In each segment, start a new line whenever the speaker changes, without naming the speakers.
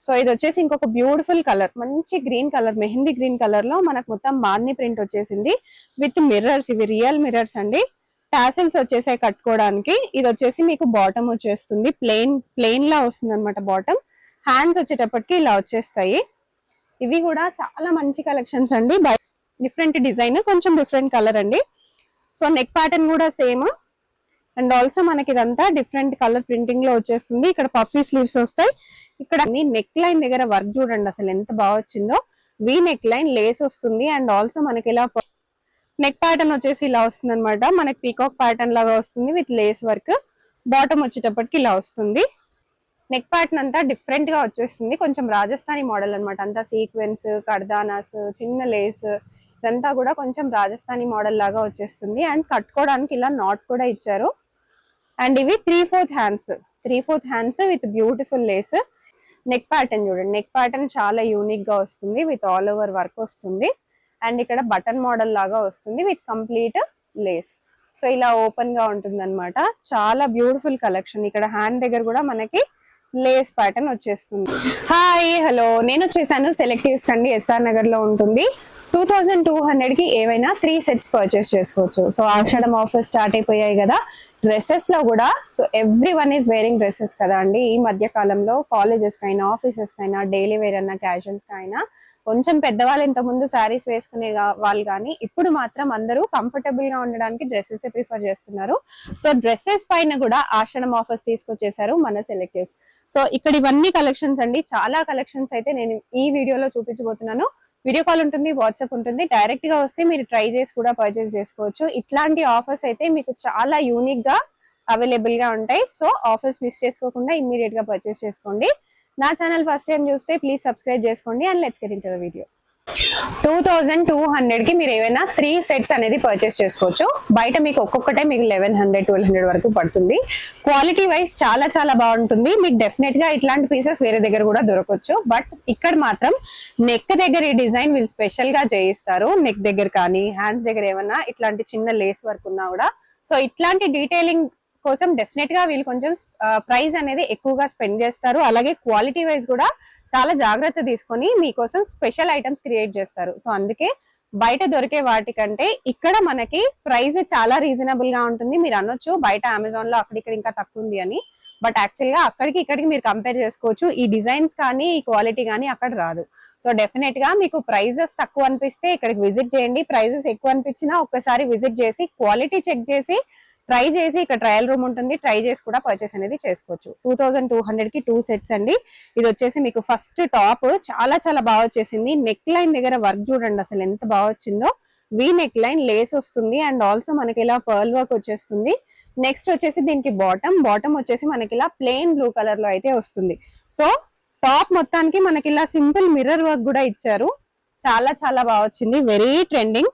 So ఇది వచ్చేసి ఇంకొక బ్యూటిఫుల్ కలర్, మంచి green colour, mehndi green colour లో మనకు మొత్తం బాందీ ప్రింట్ వచ్చేసింది విత్ మిర్రర్స్. ఇవి రియల్ మిర్రర్స్ అండి. టాసిల్స్ వచ్చేసాయి కట్టుకోవడానికి. ఇది వచ్చేసి మీకు బాటమ్ వచ్చేస్తుంది, ప్లెయిన్ లా వస్తుంది అనమాట బాటమ్. హ్యాండ్స్ వచ్చేటప్పటికి ఇలా వచ్చేస్తాయి. ఇవి కూడా చాలా మంచి కలెక్షన్స్ అండి. డిఫరెంట్ డిజైన్, కొంచెం డిఫరెంట్ కలర్ అండి. సో నెక్ ప్యాటర్న్ కూడా సేమ్, అండ్ ఆల్సో మనకి ఇదంతా డిఫరెంట్ కలర్ ప్రింటింగ్ లో వచ్చేస్తుంది. ఇక్కడ పఫీ స్లీవ్స్ వస్తాయి. ఇక్కడ నెక్ లైన్ దగ్గర వర్క్ చూడండి అసలు ఎంత బాగా వచ్చిందో. వి నెక్ లైన్, లేస్ వస్తుంది, అండ్ ఆల్సో మనకి ఇలా నెక్ ప్యాటర్న్ వచ్చేసి ఇలా వస్తుంది అనమాట. మనకి పీకాక్ ప్యాటర్న్ లాగా వస్తుంది విత్ లేస్ వర్క్. బాటమ్ వచ్చేటప్పటికి ఇలా వస్తుంది. నెక్ ప్యాటర్న్ అంతా డిఫరెంట్ గా వచ్చేస్తుంది, కొంచెం రాజస్థానీ మోడల్ అనమాట. అంతా సీక్వెన్స్, కర్దానాస్, చిన్న లేస్, ఇదంతా కూడా కొంచెం రాజస్థానీ మోడల్ లాగా వచ్చేస్తుంది. అండ్ కట్టుకోవడానికి ఇలా నాట్ కూడా ఇచ్చారు. అండ్ ఇవి 3/4 hands with beautiful Lay's. Neck pattern చూడండి, నెక్ ప్యాటర్న్ చాలా యూనిక్ గా వస్తుంది విత్ ఆల్ ఓవర్ వర్క్ వస్తుంది. అండ్ ఇక్కడ బటన్ మోడల్ లాగా వస్తుంది విత్ కంప్లీట్ లేస్. సో ఇలా ఓపెన్ గా ఉంటుంది అనమాట. చాలా బ్యూటిఫుల్ కలెక్షన్. ఇక్కడ హ్యాండ్ దగ్గర కూడా మనకి లేస్ ప్యాటర్న్ వచ్చేస్తుంది. హాయ్ హలో, నేను వచ్చేసాను సెలెక్టివ్స్ అండి, ఎస్ఆర్ నగర్ లో ఉంటుంది. 2200 కి ఏవైనా 3 సెట్స్ పర్చేస్ చేసుకోవచ్చు. సో ఆషాఢం ఆఫర్ స్టార్ట్ అయిపోయాయి కదా డ్రెస్సెస్ లో కూడా. So every one is wearing dresses కదా అండి. ఈ మధ్య కాలంలో కాలేజెస్ కైనా, ఆఫీసెస్ కైనా, డైలీ వేర్ అన్నా, క్యాజువల్స్ కైనా, కొంచెం పెద్దవాళ్ళు ఇంత ముందు శారీస్ వేసుకునే వాళ్ళు కానీ ఇప్పుడు మాత్రం అందరూ కంఫర్టబుల్ గా ఉండడానికి డ్రెస్సెస్ ప్రిఫర్ చేస్తున్నారు. సో డ్రెస్సెస్ పైన కూడా ఆషాఢం ఆఫర్స్ తీసుకొచ్చేసారు మన సెలెక్టివ్స్. సో ఇక్కడ ఇవన్నీ కలెక్షన్స్ అండి, చాలా కలెక్షన్స్ అయితే నేను ఈ వీడియోలో చూపించబోతున్నాను. వీడియో కాల్ ఉంటుంది, వాట్సాప్ ఉంటుంది. డైరెక్ట్ గా వస్తే మీరు ట్రై చేసి కూడా పర్చేస్ చేసుకోవచ్చు. ఇట్లాంటి ఆఫర్స్ అయితే మీకు చాలా యూనిక్ గా అవైలబుల్ గా ఉంటాయి. సో ఆఫర్స్ మిస్ చేసుకోకుండా ఇమ్మీడియట్ గా పర్చేస్ చేసుకోండి. నా ఛానల్ ఫస్ట్ టైం చూస్తే ప్లీజ్ సబ్స్క్రైబ్ చేసుకోండి. And let's get into the video. 2200 కి మీరు ఏమైనా 3 సెట్స్ అనేది పర్చేస్ చేసుకోవచ్చు. బయట మీకు ఒక్కొక్కటే మీకు 1100-1200 వరకు పడుతుంది. క్వాలిటీ వైజ్ చాలా చాలా బాగుంటుంది. మీకు డెఫినెట్ గా ఇట్లాంటి పీసెస్ వేరే దగ్గర కూడా దొరకవచ్చు. బట్ ఇక్కడ మాత్రం నెక్ దగ్గర ఈ డిజైన్ వీళ్ళు స్పెషల్ గా చేయిస్తారు. నెక్ దగ్గర కానీ, హ్యాండ్స్ దగ్గర ఏమన్నా ఇట్లాంటి చిన్న లేస్ వర్క్ ఉన్నా కూడా, సో ఇట్లాంటి డీటెయిలింగ్ కోసం డెఫినెట్ గా వీళ్ళు కొంచెం ప్రైస్ అనేది ఎక్కువగా స్పెండ్ చేస్తారు. అలాగే క్వాలిటీ వైజ్ కూడా చాలా జాగ్రత్త తీసుకొని మీకోసం స్పెషల్ ఐటమ్స్ క్రియేట్ చేస్తారు. సో అందుకే బయట దొరికే వాటికంటే ఇక్కడ మనకి ప్రైస్ చాలా రీజనబుల్ గా ఉంటుంది. మీరు అనొచ్చు బయట అమెజాన్ లో అక్కడిక్కడ ఇంకా తక్కువ ఉంది అని, బట్ యాక్చువల్ గా అక్కడికి ఇక్కడికి మీరు కంపేర్ చేసుకోవచ్చు. ఈ డిజైన్స్ కానీ, ఈ క్వాలిటీ కానీ అక్కడ రాదు. సో డెఫినెట్ గా మీకు ప్రైజెస్ తక్కువ అనిపిస్తే ఇక్కడికి విజిట్ చేయండి. ప్రైజెస్ ఎక్కువ అనిపించినా ఒక్కసారి విజిట్ చేసి క్వాలిటీ చెక్ చేసి ట్రై చేసి, ఇక్కడ ట్రయల్ రూమ్ ఉంటుంది, ట్రై చేసి కూడా పర్చేస్ అనేది చేసుకోవచ్చు. 2200 కి 2 సెట్స్ అండి. ఇది వచ్చేసి మీకు ఫస్ట్ టాప్ చాలా చాలా బాగా వచ్చేసింది. నెక్ లైన్ దగ్గర వర్క్ చూడండి అసలు ఎంత బాగా వచ్చిందో. వి నెక్ లైన్, లేస్ వస్తుంది, అండ్ ఆల్సో మనకి ఇలా పర్ల్ వర్క్ వచ్చేస్తుంది. నెక్స్ట్ వచ్చేసి దీనికి బాటమ్ వచ్చేసి మనకి ఇలా ప్లెయిన్ బ్లూ కలర్ లో అయితే వస్తుంది. సో టాప్ మొత్తానికి మనకి ఇలా సింపుల్ మిర్రర్ వర్క్ కూడా ఇచ్చారు. చాలా చాలా బాగా వచ్చింది, వెరీ ట్రెండింగ్.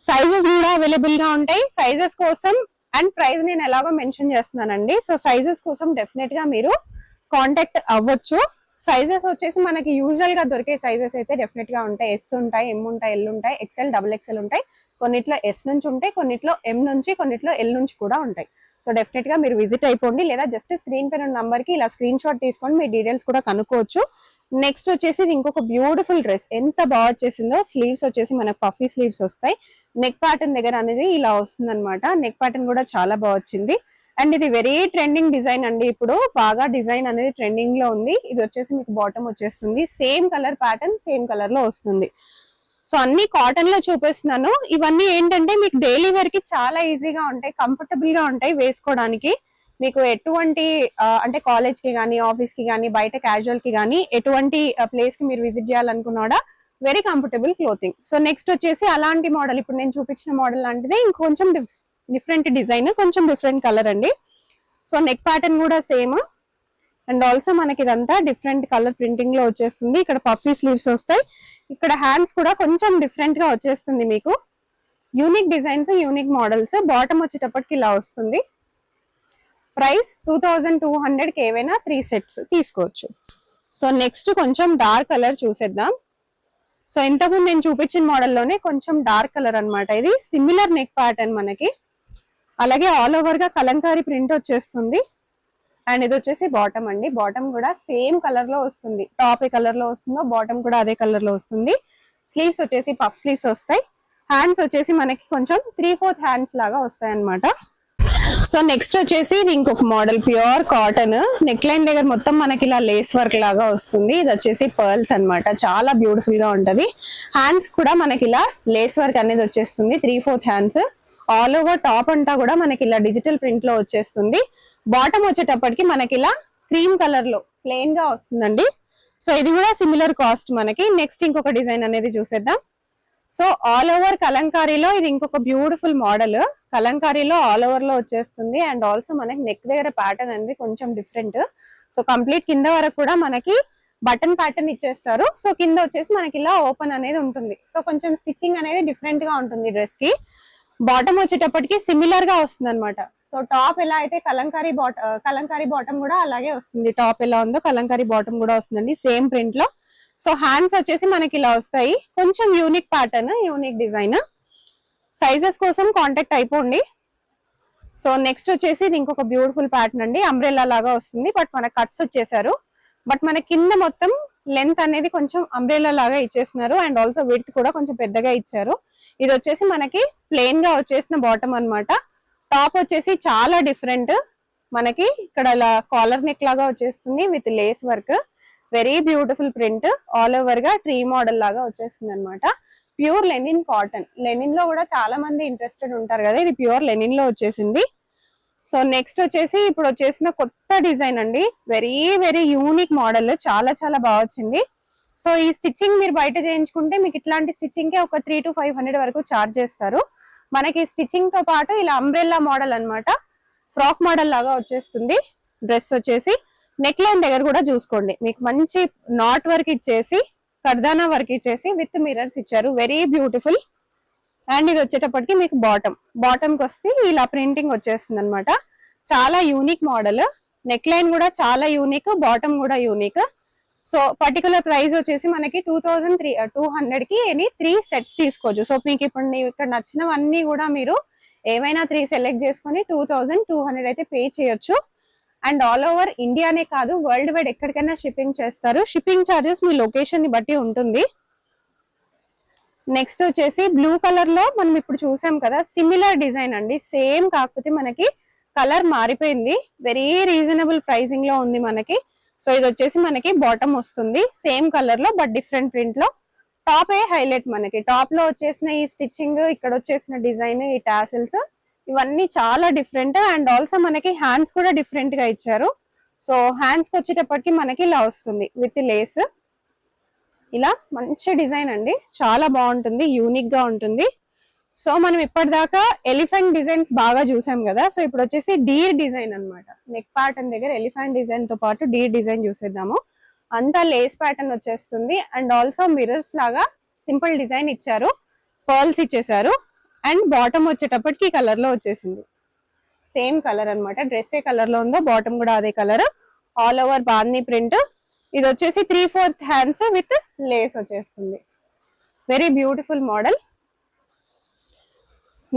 సైజెస్ కూడా అవైలబుల్ గా ఉంటాయి. సైజెస్ కోసం అండ్ ప్రైస్ నేను ఎలాగో మెన్షన్ చేస్తున్నానండి. సో సైజెస్ కోసం డెఫినెట్ గా మీరు కాంటాక్ట్ అవ్వచ్చు. సైజెస్ వచ్చేసి మనకి యూజువల్ గా దొరికే సైజెస్ అయితే డెఫినెట్ గా ఉంటాయి. ఎస్ ఉంటాయి, ఎం ఉంటాయి, ఎల్ ఉంటాయి, ఎక్స్ఎల్, XXL ఉంటాయి. కొన్నిట్లో ఎస్ నుంచి ఉంటాయి, కొన్నిట్లో ఎం నుంచి, కొన్నిట్లో ఎల్ నుంచి కూడా ఉంటాయి. సో డెఫినెట్ గా మీరు విజిట్ అయిపోండి, లేదా జస్ట్ స్క్రీన్ పైన నంబర్ కి ఇలా స్క్రీన్ షాట్ తీసుకొని మీ డీటెయిల్స్ కూడా కనుక్కోవచ్చు. నెక్స్ట్ వచ్చేసి ఇంకొక బ్యూటిఫుల్ డ్రెస్, ఎంత బాగా వచ్చేసిందో. స్లీవ్స్ వచ్చేసి మనకు పఫీ స్లీవ్స్ వస్తాయి. నెక్ ప్యాటర్న్ దగ్గర అనేది ఇలా వస్తుంది అనమాట. నెక్ ప్యాటర్న్ కూడా చాలా బాగా వచ్చింది. అండ్ ఇది వెరీ ట్రెండింగ్ డిజైన్ అండి. ఇప్పుడు బాగా డిజైన్ అనేది ట్రెండింగ్ లో ఉంది. ఇది వచ్చేసి మీకు బాటమ్ వచ్చేస్తుంది, same colour pattern, same colour లో వస్తుంది. సో అన్ని కాటన్ లో చూపిస్తున్నాను. ఇవన్నీ ఏంటంటే మీకు డైలీ వేర్ కి చాలా ఈజీగా ఉంటాయి, కంఫర్టబుల్ గా ఉంటాయి వేసుకోవడానికి. మీకు ఎటువంటి అంటే కాలేజ్ కి కానీ, ఆఫీస్ కి కానీ, బయట క్యాజువల్ కి కానీ, ఎటువంటి ప్లేస్ కి మీరు విజిట్ చేయాలనుకున్నా very comfortable clothing. So next వచ్చేసి అలాంటి మోడల్, ఇప్పుడు నేను చూపించిన మోడల్ లాంటిది ఇంకొంచెం డిఫరెంట్ డిజైన్, కొంచెం డిఫరెంట్ కలర్ అండి. సో నెక్ ప్యాటర్న్ కూడా సేమ్, అండ్ ఆల్సో మనకి ఇదంతా డిఫరెంట్ కలర్ ప్రింటింగ్ లో వచ్చేస్తుంది. ఇక్కడ పఫీ స్లీవ్స్ వస్తాయి. ఇక్కడ హ్యాండ్స్ కూడా కొంచెం డిఫరెంట్ గా వచ్చేస్తుంది. మీకు unique designs, unique models. Bottom వచ్చేటప్పటికి ఇలా వస్తుంది. ప్రైస్ 2200 కి ఏవైనా 3 సెట్స్ తీసుకోవచ్చు. సో నెక్స్ట్ కొంచెం డార్క్ కలర్ చూసేద్దాం. సో ఇంతకుముందు నేను చూపించిన మోడల్లోనే కొంచెం డార్క్ కలర్ అన్నమాట. ఇది సిమిలర్ నెక్ ప్యాటర్న్ మనకి, అలాగే ఆల్ ఓవర్ గా కలంకారీ ప్రింట్ వచ్చేస్తుంది. అండ్ ఇది వచ్చేసి బాటమ్ అండి. బాటమ్ కూడా సేమ్ కలర్ లో వస్తుంది. టాప్ ఏ కలర్ లో వస్తుందో బాటమ్ కూడా అదే కలర్ లో వస్తుంది. స్లీవ్స్ వచ్చేసి పఫ్ స్లీవ్స్ వస్తాయి. హ్యాండ్స్ వచ్చేసి మనకి కొంచెం 3/4 హ్యాండ్స్ లాగా వస్తాయి అన్నమాట. సో నెక్స్ట్ వచ్చేసి ఇది ఇంకొక model, pure cotton. Neck line దగ్గర మొత్తం మనకి ఇలా లేస్ వర్క్ లాగా వస్తుంది. ఇది వచ్చేసి పర్ల్స్ అన్నమాట. చాలా బ్యూటిఫుల్ గా ఉంటది. హ్యాండ్స్ కూడా మనకి ఇలా లేస్ వర్క్ అనేది వచ్చేస్తుంది. 3/4 హ్యాండ్స్. ఆల్ ఓవర్ టాప్ అంతా కూడా మనకి ఇలా డిజిటల్ ప్రింట్ లో వచ్చేస్తుంది. బాటమ్ వచ్చేటప్పటికి మనకి ఇలా క్రీమ్ కలర్ లో ప్లెయిన్ గా వస్తుందండి. సో ఇది కూడా సిమిలర్ కాస్ట్ మనకి. నెక్స్ట్ ఇంకొక డిజైన్ అనేది చూసేద్దాం. సో ఆల్ ఓవర్ కలంకారీలో ఇది ఇంకొక బ్యూటిఫుల్ మోడల్. కలంకారీలో ఆల్ ఓవర్ లో వచ్చేస్తుంది. అండ్ ఆల్సో మనకి నెక్ దగ్గర ప్యాటర్న్ అనేది కొంచెం డిఫరెంట్. సో కంప్లీట్ కింద వరకు కూడా మనకి బటన్ ప్యాటర్న్ ఇచ్చేస్తారు. సో కింద వచ్చేసి మనకి ఇలా ఓపెన్ అనేది ఉంటుంది. సో కొంచెం స్టిచ్చింగ్ అనేది డిఫరెంట్ గా ఉంటుంది డ్రెస్ కి. బాటమ్ వచ్చేటప్పటికి సిమిలర్ గా వస్తుంది అనమాట. సో టాప్ ఎలా అయితే కలంకారీ బాటమ్ కూడా అలాగే వస్తుంది. టాప్ ఎలా ఉందో కలంకారీ బాటమ్ కూడా వస్తుందండి సేమ్ ప్రింట్ లో. సో హ్యాండ్స్ వచ్చేసి మనకి ఇలా వస్తాయి. కొంచెం unique pattern, unique design. Sizes కోసం కాంటాక్ట్ అయిపోండి. సో నెక్స్ట్ వచ్చేసి ఇది ఇంకొక బ్యూటిఫుల్ ప్యాటర్న్ అండి. అంబ్రెల్లా లాగా వస్తుంది. బట్ మన కట్స్ వచ్చేసారు. బట్ మన కింద మొత్తం లెంత్ అనేది కొంచెం అంబ్రెల్లా లాగా ఇచ్చేసినారు. అండ్ ఆల్సో విడ్త్ కూడా కొంచెం పెద్దగా ఇచ్చారు. ఇది వచ్చేసి మనకి ప్లెయిన్ గా వచ్చేసిన బాటమ్ అన్నమాట. టాప్ వచ్చేసి చాలా డిఫరెంట్. మనకి ఇక్కడ ఇలా కాలర్ నెక్ లాగా వచ్చేస్తుంది with lace work. Very beautiful print. All over గా ట్రీ మోడల్ లాగా వచ్చేస్తుంది అనమాట. Pure linen cotton. లెనిన్ లో కూడా చాలా మంది ఇంట్రెస్టెడ్ ఉంటారు కదా, ఇది ప్యూర్ లెనిన్ లో వచ్చేసింది. సో నెక్స్ట్ వచ్చేసి ఇప్పుడు వచ్చేసిన కొత్త డిజైన్ అండి. Very very unique model. చాలా చాలా బాగా వచ్చింది. సో ఈ స్టిచ్చింగ్ మీరు బయట చేయించుకుంటే మీకు ఇట్లాంటి స్టిచ్చింగ్ కి ఒక 300 to 500 వరకు చార్జ్ చేస్తారు. మనకి స్టిచ్చింగ్ తో పాటు ఇలా అంబ్రెల్లా మోడల్ అన్నమాట. ఫ్రాక్ మోడల్ లాగా వచ్చేస్తుంది. డ్రెస్ వచ్చేసి నెక్ లైన్ దగ్గర కూడా చూసుకోండి, మీకు మంచి నాట్ వర్క్ ఇచ్చేసి కర్దానా వర్క్ ఇచ్చేసి విత్ మిర్రర్స్ ఇచ్చారు. Very beautiful. అండ్ ఇది వచ్చేటప్పటికి మీకు బాటమ్ కి వస్తే ఇలా ప్రింటింగ్ వచ్చేస్తుంది అనమాట. చాలా యూనిక్ మోడల్. నెక్ లైన్ కూడా చాలా యూనిక్, బాటమ్ కూడా యూనిక్. సో పర్టికులర్ ప్రైస్ వచ్చేసి మనకి 2200 కి 3 సెట్స్ తీసుకోవచ్చు. సో మీకు ఇప్పుడు ఇక్కడ నచ్చినవన్నీ కూడా మీరు ఏమైనా 3 సెలెక్ట్ చేసుకుని 2200 అయితే పే చేయొచ్చు. అండ్ ఆల్ ఓవర్ ఇండియానే కాదు, వరల్డ్ వైడ్ ఎక్కడికైనా షిప్పింగ్ చేస్తారు. షిప్పింగ్ ఛార్జెస్ మీ లొకేషన్ ని బట్టి ఉంటుంది. నెక్స్ట్ వచ్చేసి బ్లూ కలర్ లో మనం ఇప్పుడు చూసాం కదా, సిమిలర్ డిజైన్ అండి. సేమ్ కాకపోతే మనకి కలర్ మారిపోయింది. వెరీ రీజనబుల్ ప్రైసింగ్ లో ఉంది మనకి. సో ఇది వచ్చేసి మనకి బాటమ్ వస్తుంది సేమ్ కలర్ లో బట్ డిఫరెంట్ ప్రింట్ లో. టాప్ ఏ హైలైట్ మనకి. టాప్ లో వచ్చేసిన ఈ స్టిచ్చింగ్, ఇక్కడ వచ్చేసిన డిజైన్, ఈ టాసిల్స్ ఇవన్నీ చాలా డిఫరెంట్. అండ్ ఆల్సో మనకి హ్యాండ్స్ కూడా డిఫరెంట్ గా ఇచ్చారు. సో హ్యాండ్స్ కి వచ్చేటప్పటికి మనకి ఇలా వస్తుంది విత్ లేస్. ఇలా మంచి డిజైన్ అండి, చాలా బాగుంటుంది, యూనిక్ గా ఉంటుంది. సో మనం ఇప్పటిదాకా ఎలిఫెంట్ డిజైన్స్ బాగా చూసాం కదా. సో ఇప్పుడు వచ్చేసి డీర్ డిజైన్ అన్నమాట. నెక్ ప్యాటర్న్ దగ్గర ఎలిఫెంట్ డిజైన్ తో పాటు డీర్ డిజైన్ చూసేద్దాము. అంతా లేస్ ప్యాటర్న్ వచ్చేస్తుంది. అండ్ ఆల్సో మిర్రర్స్ లాగా సింపుల్ డిజైన్ ఇచ్చారు. పర్ల్స్ ఇచ్చేసారు. అండ్ బాటమ్ వచ్చేటప్పటికి ఈ కలర్ లో వచ్చేసింది. సేమ్ కలర్ అన్నమాట. డ్రెస్ ఏ కలర్ లో ఉందో బాటమ్ కూడా అదే colour. All over bandhani print. ఇది వచ్చేసి 3/4 హ్యాండ్స్ విత్ లేస్ వచ్చేస్తుంది. Very beautiful model.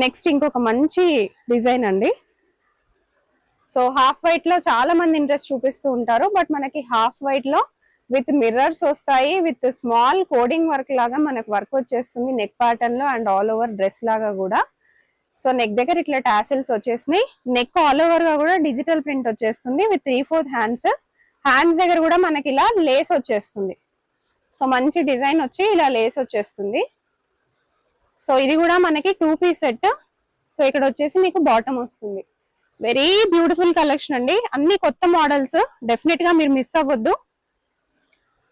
నెక్స్ట్ ఇంకొక మంచి డిజైన్ అండి. సో హాఫ్ వైట్ లో చాలా మంది ఇంట్రెస్ట్ చూపిస్తూ ఉంటారు. బట్ మనకి హాఫ్ వైట్ లో విత్ మిర్రర్స్ వస్తాయి, విత్ స్మాల్ కోడింగ్ వర్క్ లాగా మనకు వర్క్ వచ్చేస్తుంది నెక్ ప్యాటర్న్ లో. అండ్ ఆల్ ఓవర్ డ్రెస్ లాగా కూడా. సో నెక్ దగ్గర ఇట్లా టాసిల్స్ వచ్చేసినాయి. నెక్ ఆల్ ఓవర్ గా కూడా డిజిటల్ ప్రింట్ వచ్చేస్తుంది విత్ 3/4 హ్యాండ్స్. హ్యాండ్స్ దగ్గర కూడా మనకి ఇలా లేస్ వచ్చేస్తుంది. సో మంచి డిజైన్ వచ్చి ఇలా లేస్ వచ్చేస్తుంది. సో ఇది కూడా మనకి 2 పీస్ సెట్. సో ఇక్కడ వచ్చేసి మీకు బాటమ్ వస్తుంది. వెరీ బ్యూటిఫుల్ కలెక్షన్ అండి. అన్ని కొత్త మోడల్స్, డెఫినెట్ గా మీరు మిస్ అవ్వద్దు.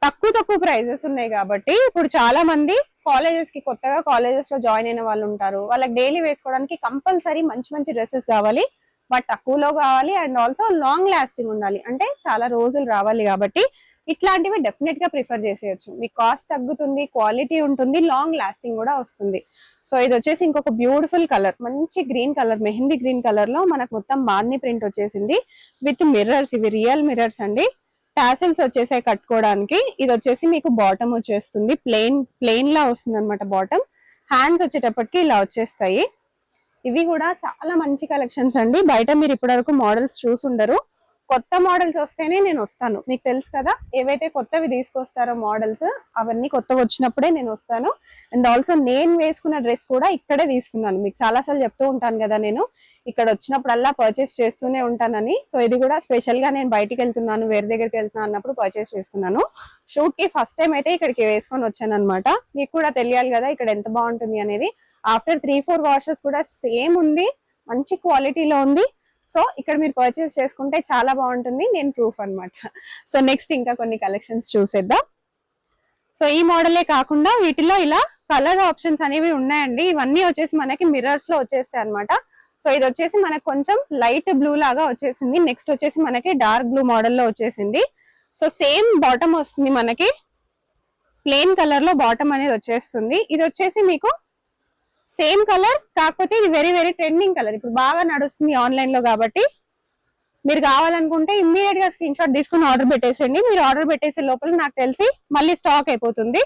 తక్కువ ప్రైజెస్ ఉన్నాయి కాబట్టి ఇప్పుడు చాలా మంది కాలేజెస్ కి, కొత్తగా కాలేజెస్ లో జాయిన్ అయిన వాళ్ళు ఉంటారు. వాళ్ళకి డైలీ వేసుకోవడానికి కంపల్సరీ మంచి డ్రెస్సెస్ కావాలి, బట్ తక్కువలో కావాలి. అండ్ ఆల్సో లాంగ్ లాస్టింగ్ ఉండాలి, అంటే చాలా రోజులు రావాలి. కాబట్టి ఇట్లాంటివి డెఫినెట్ గా ప్రిఫర్ చేసేయచ్చు. మీ కాస్ట్ తగ్గుతుంది, క్వాలిటీ ఉంటుంది, లాంగ్ లాస్టింగ్ కూడా వస్తుంది. సో ఇది వచ్చేసి ఇంకొక బ్యూటిఫుల్ కలర్, మంచి green colour, mehndi green colour లో మనకు మొత్తం బాందీ ప్రింట్ వచ్చేసింది విత్ మిర్రర్స్. ఇవి రియల్ మిర్రర్స్ అండి. టాసిల్స్ వచ్చేసాయి కట్టుకోవడానికి. ఇది వచ్చేసి మీకు బాటమ్ వచ్చేస్తుంది. ప్లెయిన్ లా వస్తుంది అనమాట బాటమ్. హ్యాండ్స్ వచ్చేటప్పటికి ఇలా వచ్చేస్తాయి. ఇవి కూడా చాలా మంచి కలెక్షన్స్ అండి. బయట మీరు ఇప్పటివరకు మోడల్స్ చూసుండరు. కొత్త మోడల్స్ వస్తేనే నేను వస్తాను, మీకు తెలుసు కదా, ఏవైతే కొత్తవి తీసుకొస్తారో మోడల్స్ అవన్నీ కొత్తగా వచ్చినప్పుడే నేను వస్తాను. అండ్ ఆల్సో నేను వేసుకున్న డ్రెస్ కూడా ఇక్కడే తీసుకున్నాను, మీకు చాలాసార్లు చెప్తూ ఉంటాను కదా నేను ఇక్కడ వచ్చినప్పుడల్లా పర్చేస్ చేస్తూనే ఉంటానని. సో ఇది కూడా స్పెషల్ గా నేను బయటికి వెళ్తున్నాను, వేరే దగ్గరికి వెళ్తున్నాను అన్నప్పుడు పర్చేస్ చేసుకున్నాను. షూట్ కి ఫస్ట్ టైం అయితే ఇక్కడికి వేసుకొని వచ్చాను అనమాట. మీకు కూడా తెలియాలి కదా ఇక్కడ ఎంత బాగుంటుంది అనేది. ఆఫ్టర్ 3-4 వాషెస్ కూడా సేమ్ ఉంది, మంచి క్వాలిటీలో ఉంది. సో ఇక్కడ మీరు పర్చేస్ చేసుకుంటే చాలా బాగుంటుంది, నేను ప్రూఫ్ అనమాట. సో నెక్స్ట్ ఇంకా కొన్ని కలెక్షన్స్ చూసేద్దాం. సో ఈ మోడలే కాకుండా వీటిలో ఇలా కలర్ ఆప్షన్స్ అనేవి ఉన్నాయండి. ఇవన్నీ వచ్చేసి మనకి మిర్రర్స్ లో వచ్చేస్తాయి అనమాట. సో ఇది వచ్చేసి మనకు కొంచెం లైట్ బ్లూ లాగా వచ్చేసింది. నెక్స్ట్ వచ్చేసి మనకి డార్క్ బ్లూ మోడల్ లో వచ్చేసింది. సో సేమ్ బాటమ్ వస్తుంది, మనకి ప్లెయిన్ కలర్ లో బాటమ్ అనేది వచ్చేస్తుంది. ఇది వచ్చేసి మీకు సేమ్ కలర్, కాకపోతే ఇది వెరీ వెరీ ట్రెండింగ్ కలర్, ఇప్పుడు బాగా నడుస్తుంది ఆన్లైన్ లో కాబట్టి మీరు కావాలనుకుంటే ఇమ్మీడియట్ గా స్క్రీన్ షాట్ తీసుకుని ఆర్డర్ పెట్టేసండి. మీరు ఆర్డర్ పెట్టేసే లోపల నాకు తెలిసి మళ్ళీ స్టాక్ అయిపోతుంది.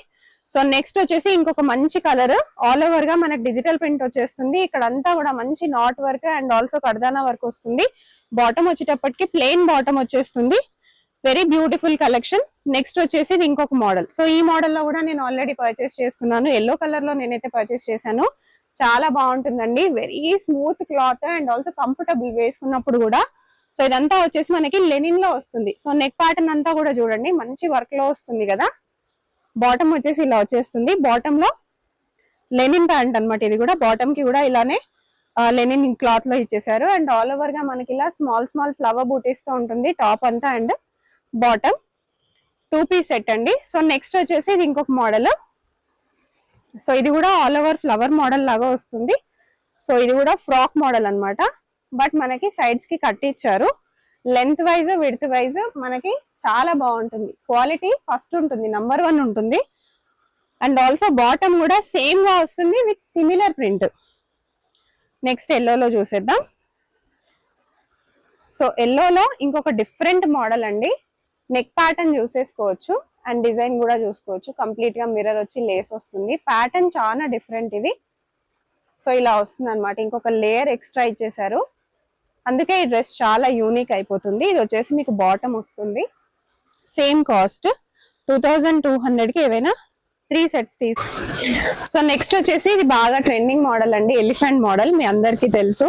సో నెక్స్ట్ వచ్చేసి ఇంకొక మంచి కలర్, ఆల్ ఓవర్ గా మనకి డిజిటల్ ప్రింట్ వచ్చేస్తుంది. ఇక్కడ అంతా కూడా మంచి knot work and also kardana work వస్తుంది. బాటమ్ వచ్చేటప్పటికి ప్లెయిన్ బాటమ్ వచ్చేస్తుంది. Very beautiful collection. నెక్స్ట్ వచ్చేసి ఇది ఇంకొక మోడల్. సో ఈ మోడల్ లో కూడా నేను ఆల్రెడీ పర్చేస్ చేసుకున్నాను, ఎల్లో కలర్ లో నేనైతే పర్చేస్ చేశాను. చాలా బాగుంటుందండి, very smooth cloth and also comfortable వేసుకున్నప్పుడు కూడా. సో ఇదంతా వచ్చేసి మనకి లెనిన్ లో వస్తుంది. సో నెక్ ప్యాటర్న్ అంతా కూడా చూడండి మంచి వర్క్ లో వస్తుంది కదా. బాటమ్ వచ్చేసి ఇలా వచ్చేస్తుంది, బాటమ్ లో లెనిన్ ప్యాంట్ అనమాట. ఇది కూడా బాటమ్ కి కూడా ఇలానే లెనిన్ క్లాత్ లో ఇచ్చేసారు. అండ్ ఆల్ ఓవర్ గా మనకి ఇలా స్మాల్ స్మాల్ ఫ్లవర్ బూటీస్ తో ఉంటుంది టాప్ అంతా అండ్ బాటమ్. 2 పీస్ సెట్ అండి. సో నెక్స్ట్ వచ్చేసి ఇది ఇంకొక మోడల్. సో ఇది కూడా ఆల్ ఓవర్ ఫ్లవర్ మోడల్ లాగా వస్తుంది. సో ఇది కూడా ఫ్రాక్ మోడల్ అన్నమాట, బట్ మనకి సైడ్స్ కి కట్ ఇచ్చారు. లెంత్ వైజ్ విడ్త్ వైజ్ మనకి చాలా బాగుంటుంది, క్వాలిటీ ఫస్ట్ ఉంటుంది, నంబర్ 1 ఉంటుంది. అండ్ ఆల్సో బాటమ్ కూడా సేమ్ గా వస్తుంది విత్ సిమిలర్ ప్రింట్. నెక్స్ట్ ఎల్లోలో చూసేద్దాం. సో ఎల్లోలో ఇంకొక డిఫరెంట్ మోడల్ అండి. నెక్ ప్యాటర్న్ చూసేసుకోవచ్చు అండ్ డిజైన్ కూడా చూసుకోవచ్చు. కంప్లీట్ గా మిర్రర్ వచ్చి లేస్ వస్తుంది. ప్యాటర్న్ చాలా డిఫరెంట్ ఇది. సో ఇలా వస్తుంది అనమాట, ఇంకొక లేయర్ ఎక్స్ట్రా ఇచ్చేసారు, అందుకే ఈ డ్రెస్ చాలా యూనిక్ అయిపోతుంది. ఇది వచ్చేసి మీకు బాటమ్ వస్తుంది. సేమ్ కాస్ట్ 2200 కి ఏవైనా 3 సెట్స్ తీసు. సో నెక్స్ట్ వచ్చేసి ఇది బాగా ట్రెండింగ్ మోడల్ అండి, ఎలిఫెంట్ మోడల్, మీ అందరికి తెలుసు.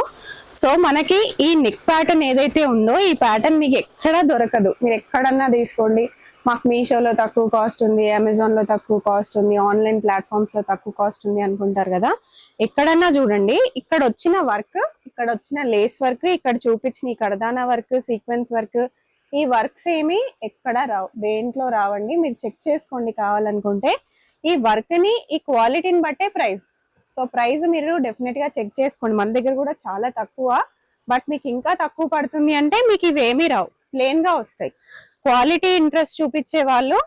సో మనకి ఈ నెక్ ప్యాటర్న్ ఏదైతే ఉందో ఈ ప్యాటర్న్ మీకు ఎక్కడా దొరకదు, మీరు ఎక్కడన్నా తీసుకోండి. మాకు మీషోలో తక్కువ కాస్ట్ ఉంది, అమెజాన్ లో తక్కువ కాస్ట్ ఉంది, ఆన్లైన్ ప్లాట్ఫామ్స్ లో తక్కువ కాస్ట్ ఉంది అనుకుంటారు కదా. ఎక్కడన్నా చూడండి, ఇక్కడ వచ్చిన వర్క్, ఇక్కడ వచ్చిన లేస్ వర్క్, ఇక్కడ చూపించిన ఈ కర్దానా వర్క్, సీక్వెన్స్ వర్క్, ఈ వర్క్స్ ఏమి ఎక్కడ రావు, దేంట్లో రావండి. మీరు చెక్ చేసుకోండి కావాలనుకుంటే. ఈ వర్క్ ని ఈ క్వాలిటీని బట్టే ప్రైస్. సో ప్రైస్ మీరు డెఫినెట్ గా చెక్ చేసుకోండి. మన దగ్గర కూడా చాలా తక్కువ, బట్ మీకు ఇంకా తక్కువ పడుతుంది అంటే మీకు ఇవేమీ రావు, ప్లెయిన్ గా వస్తాయి. క్వాలిటీ ఇంట్రెస్ట్ చూపించే వాళ్ళు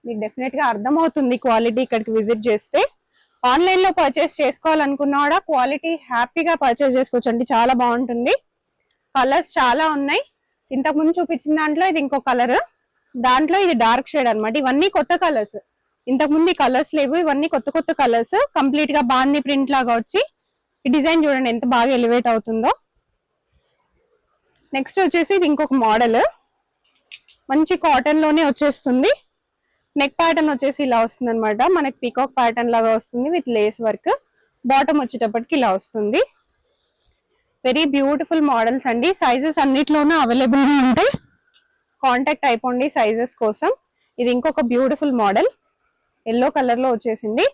మీకు డెఫినెట్ గా అర్థమవుతుంది క్వాలిటీ ఇక్కడికి విజిట్ చేస్తే. ఆన్లైన్ లో పర్చేస్ చేసుకోవాలనుకున్నా కూడా క్వాలిటీ హ్యాపీగా పర్చేస్ చేసుకోవచ్చు అండి, చాలా బాగుంటుంది. కలర్స్ చాలా ఉన్నాయి. ఇంతకు ముందు చూపించిన దాంట్లో ఇది ఇంకో కలర్, దాంట్లో ఇది డార్క్ షేడ్ అన్నమాట. ఇవన్నీ కొత్త కలర్స్, ఇంతకు ముందు ఈ కలర్స్ లేవు, ఇవన్నీ కొత్త కొత్త కలర్స్. కంప్లీట్ గా బాందీ ప్రింట్ లాగా వచ్చి ఈ డిజైన్ చూడండి ఎంత బాగా ఎలివేట్ అవుతుందో. నెక్స్ట్ వచ్చేసి ఇది ఇంకొక మోడల్, మంచి కాటన్ లోనే వచ్చేస్తుంది. నెక్ ప్యాటర్న్ వచ్చేసి ఇలా వస్తుంది అనమాట, మనకి పీకాక్ ప్యాటర్న్ లాగా వస్తుంది విత్ లేస్ వర్క్. బాటమ్ వచ్చేటప్పటికి ఇలా వస్తుంది. వెరీ బ్యూటిఫుల్ మోడల్స్ అండి, సైజెస్ అన్నిట్లోనూ అవైలబుల్ ఉంటాయి. కాంటాక్ట్ అయిపోండి సైజెస్ కోసం. ఇది ఇంకొక బ్యూటిఫుల్ మోడల్, ఎల్లో కలర్ లో వచ్చేసింది.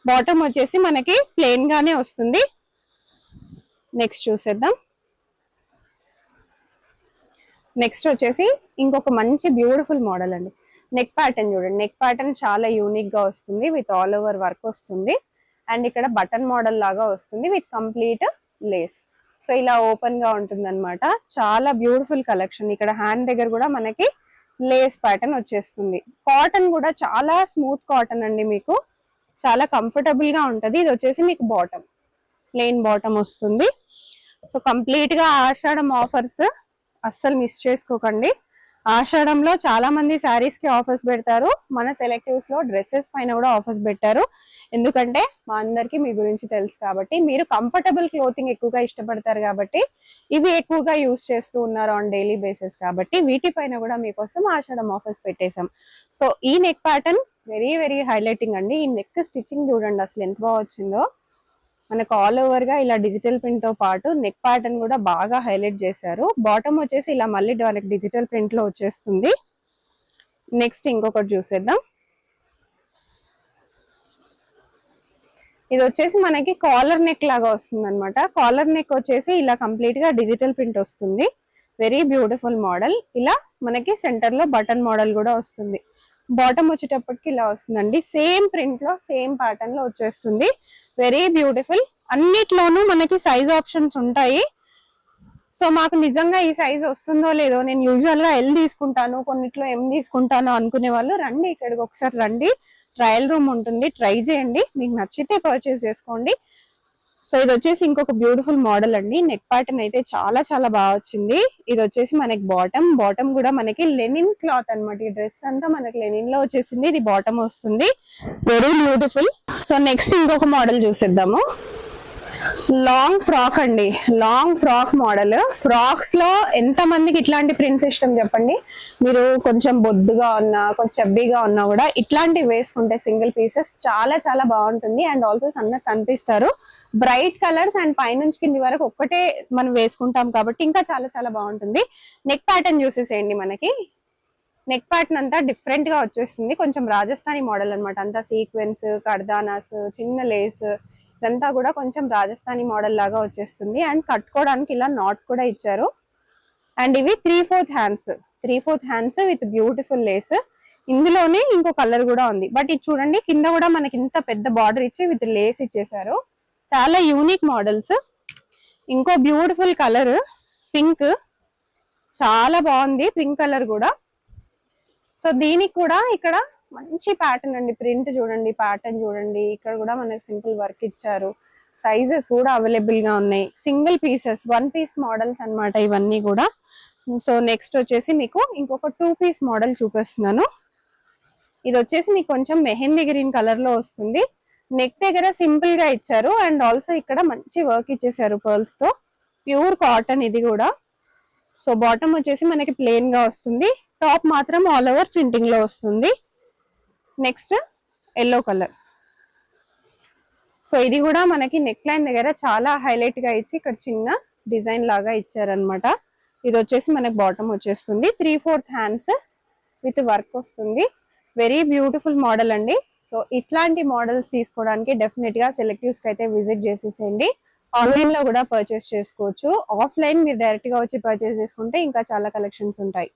బాటమ్ వచ్చేసి మనకి ప్లెయిన్ గానే వస్తుంది. నెక్స్ట్ చూసేద్దాం. నెక్స్ట్ వచ్చేసి ఇంకొక మంచి బ్యూటిఫుల్ మోడల్ అండి. నెక్ ప్యాటర్న్ చూడండి, నెక్ ప్యాటర్న్ చాలా యూనిక్ గా వస్తుంది విత్ ఆల్ ఓవర్ వర్క్ వస్తుంది. అండ్ ఇక్కడ బటన్ మోడల్ లాగా వస్తుంది విత్ కంప్లీట్ లేస్. సో ఇలా ఓపెన్ గా ఉంటుంది అనమాట, చాలా బ్యూటిఫుల్ కలెక్షన్. ఇక్కడ హ్యాండ్ దగ్గర కూడా మనకి లేస్ ప్యాటర్న్ వచ్చేస్తుంది. కాటన్ కూడా చాలా స్మూత్ కాటన్ అండి, మీకు చాలా కంఫర్టబుల్ గా ఉంటది. ఇది వచ్చేసి మీకు బాటమ్, ప్లెయిన్ బాటమ్ వస్తుంది. సో కంప్లీట్ గా ఆషాఢం ఆఫర్స్ అస్సలు మిస్ చేసుకోకండి. ఆషాఢంలో చాలా మంది శారీస్ కి ఆఫర్స్ పెడతారు, మన సెలెక్టివ్స్ లో డ్రెస్సెస్ పైన కూడా ఆఫర్స్ పెట్టారు. ఎందుకంటే మా అందరికి మీ గురించి తెలుసు కాబట్టి, మీరు కంఫర్టబుల్ క్లోతింగ్ ఎక్కువగా ఇష్టపడతారు కాబట్టి ఇవి ఎక్కువగా యూస్ చేస్తూ ఉన్నారు ఆన్ డైలీ బేసిస్ కాబట్టి వీటిపైన కూడా మీకోసం ఆషాఢం ఆఫర్స్ పెట్టేశాం. సో ఈ neck pattern very very highlighting అండి. ఈ నెక్ స్టిచ్చింగ్ చూడండి అసలు ఎంత బాగా వచ్చిందో. మనకు ఆల్ ఓవర్ గా ఇలా డిజిటల్ ప్రింట్ తో పాటు నెక్ ప్యాటర్న్ కూడా బాగా హైలైట్ చేశారు. బాటమ్ వచ్చేసి ఇలా మళ్ళీ మనకి డిజిటల్ ప్రింట్ లో వచ్చేస్తుంది. నెక్స్ట్ ఇంకొకటి చూసేద్దాం. ఇది వచ్చేసి మనకి కాలర్ నెక్ లాగా వస్తుంది అనమాట. కాలర్ నెక్ వచ్చేసి ఇలా కంప్లీట్ గా డిజిటల్ ప్రింట్ వస్తుంది. Very beautiful model. ఇలా మనకి సెంటర్ లో బటన్ మోడల్ కూడా వస్తుంది. బాటమ్ వచ్చేటప్పటికి ఇలా వస్తుందండి. సేమ్ ప్రింట్ లో సేమ్ ప్యాటర్న్ లో వచ్చేస్తుంది. Very beautiful. అన్నిట్లోనూ మనకి సైజ్ ఆప్షన్స్ ఉంటాయి. సో మాకు నిజంగా ఈ సైజ్ వస్తుందో లేదో, నేను యూజువల్ గా ఎల్ తీసుకుంటాను, కొన్నిట్లో ఎం తీసుకుంటాను అనుకునే వాళ్ళు రండి, ఇక్కడికి ఒకసారి రండి. ట్రయల్ రూమ్ ఉంటుంది, ట్రై చేయండి, మీకు నచ్చితే పర్చేస్ చేసుకోండి. సో ఇది వచ్చేసి ఇంకొక బ్యూటిఫుల్ మోడల్ అండి. నెక్ ప్యాటర్న్ అయితే చాలా చాలా బాగా వచ్చింది. ఇది వచ్చేసి మనకి బాటమ్ కూడా మనకి లెనిన్ క్లాత్ అనమాట. ఈ డ్రెస్ అంతా మనకి లెనిన్ లో వచ్చేసింది. ఇది బాటమ్ వస్తుంది. Very beautiful. సో నెక్స్ట్ ఇంకొక మోడల్ చూసేద్దాము. లాంగ్ ఫ్రాక్ అండి. Long frock model. ఫ్రాక్స్ లో ఎంత మందికి ఇట్లాంటి ప్రింట్స్ ఇష్టం చెప్పండి. మీరు కొంచెం బొద్దుగా ఉన్నా, కొంచెం చెబ్బీగా ఉన్నా కూడా ఇట్లాంటివి వేసుకుంటే సింగిల్ పీసెస్ చాలా చాలా బాగుంటుంది. అండ్ ఆల్సో సన్నగా కనిపిస్తారు. బ్రైట్ కలర్స్ అండ్ పైనుంచి కింది వరకు ఒక్కటే మనం వేసుకుంటాం కాబట్టి ఇంకా చాలా చాలా బాగుంటుంది. నెక్ ప్యాటర్న్ చూసేసేయండి. మనకి నెక్ ప్యాటర్న్ అంతా డిఫరెంట్ గా వచ్చేస్తుంది. కొంచెం రాజస్థానీ మోడల్ అనమాట. అంతా సీక్వెన్స్, కర్దానాస్, చిన్న లేస్, ఇదంతా కూడా కొంచెం రాజస్థానీ మోడల్ లాగా వచ్చేస్తుంది. అండ్ కట్టుకోవడానికి ఇలా నాట్ కూడా ఇచ్చారు. అండ్ ఇవి 3/4 hands. 3/4 hands with beautiful Lay's. ఇందులోనే ఇంకో కలర్ కూడా ఉంది. బట్ ఇది చూడండి, కింద కూడా మనకి ఇంత పెద్ద బార్డర్ ఇచ్చి విత్ లేస్ ఇచ్చేసారు. చాలా యూనిక్ మోడల్స్. ఇంకో బ్యూటిఫుల్ కలర్ పింక్, చాలా బాగుంది పింక్ కలర్ కూడా. సో దీనికి కూడా ఇక్కడ మంచి ప్యాటర్న్ అండి. ప్రింట్ చూడండి, ప్యాటర్న్ చూడండి. ఇక్కడ కూడా మనకి సింపుల్ వర్క్ ఇచ్చారు. సైజెస్ కూడా అవైలబుల్ గా ఉన్నాయి. సింగిల్ పీసెస్, 1 పీస్ మోడల్స్ అన్నమాట ఇవన్నీ కూడా. సో నెక్స్ట్ వచ్చేసి మీకు ఇంకొక 2 పీస్ మోడల్ చూపిస్తున్నాను. ఇది వచ్చేసి మీకు కొంచెం మెహందీ గ్రీన్ కలర్ లో వస్తుంది. నెక్ దగ్గర సింపుల్ గా ఇచ్చారు. అండ్ ఆల్సో ఇక్కడ మంచి వర్క్ ఇచ్చేసారు పర్ల్స్ తో. ప్యూర్ కాటన్ ఇది కూడా. సో బాటమ్ వచ్చేసి మనకి ప్లెయిన్ గా వస్తుంది. టాప్ మాత్రం ఆల్ ఓవర్ ప్రింటింగ్ లో వస్తుంది. Next yellow colour. సో ఇది కూడా మనకి నెక్ లైన్ దగ్గర చాలా హైలైట్ గా ఇచ్చి ఇక్కడ చిన్న డిజైన్ లాగా ఇచ్చారనమాట. ఇది వచ్చేసి మనకి బాటమ్ వచ్చేస్తుంది. 3/4 హ్యాండ్స్ విత్ వర్క్ వస్తుంది. వెరీ బ్యూటిఫుల్ మోడల్ అండి. సో ఇట్లాంటి మోడల్స్ తీసుకోవడానికి డెఫినెట్ గా సెలెక్టివ్స్ కి అయితే విజిట్ చేసేసేయండి. ఆన్లైన్ లో కూడా పర్చేస్ చేసుకోవచ్చు. ఆఫ్లైన్ మీరు డైరెక్ట్ గా వచ్చి పర్చేస్ చేసుకుంటే ఇంకా చాలా కలెక్షన్స్ ఉంటాయి.